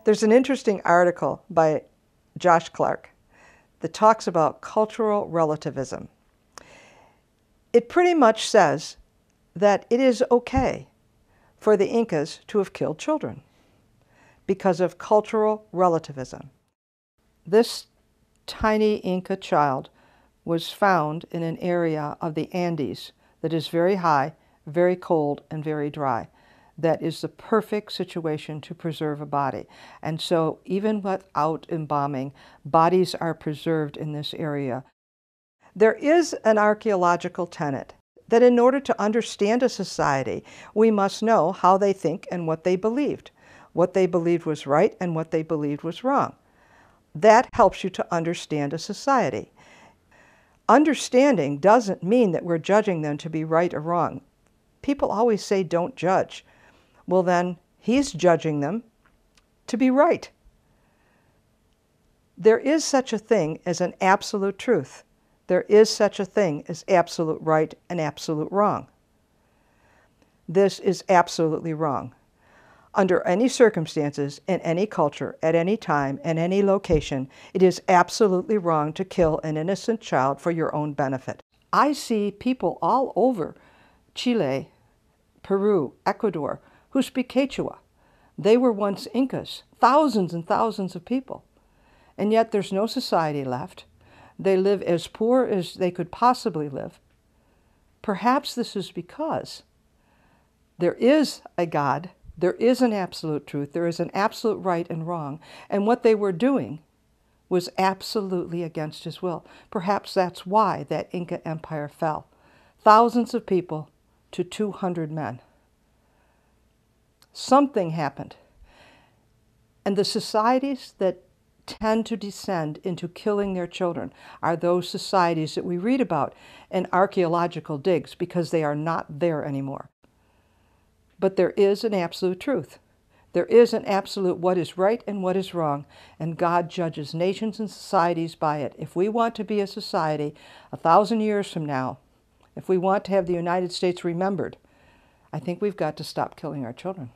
There's an interesting article by Josh Clark that talks about cultural relativism. It pretty much says that it is okay for the Incas to have killed children because of cultural relativism. This tiny Inca child was found in an area of the Andes that is very high, very cold, and very dry. That is the perfect situation to preserve a body. And so even without embalming, bodies are preserved in this area. There is an archaeological tenet that in order to understand a society, we must know how they think and what they believed was right and what they believed was wrong. That helps you to understand a society. Understanding doesn't mean that we're judging them to be right or wrong. People always say, don't judge. Well, then he's judging them to be right. There is such a thing as an absolute truth. There is such a thing as absolute right and absolute wrong. This is absolutely wrong. Under any circumstances, in any culture, at any time, in any location, it is absolutely wrong to kill an innocent child for your own benefit. I see people all over Chile, Peru, Ecuador, who speak Quechua. They were once Incas, thousands and thousands of people. And yet there's no society left. They live as poor as they could possibly live. Perhaps this is because there is a God, there is an absolute truth, there is an absolute right and wrong, and what they were doing was absolutely against his will. Perhaps that's why that Inca Empire fell. Thousands of people to 200 men. Something happened. And the societies that tend to descend into killing their children are those societies that we read about in archaeological digs because they are not there anymore. But there is an absolute truth. There is an absolute what is right and what is wrong, and God judges nations and societies by it. If we want to be a society 1,000 years from now, if we want to have the United States remembered, I think we've got to stop killing our children.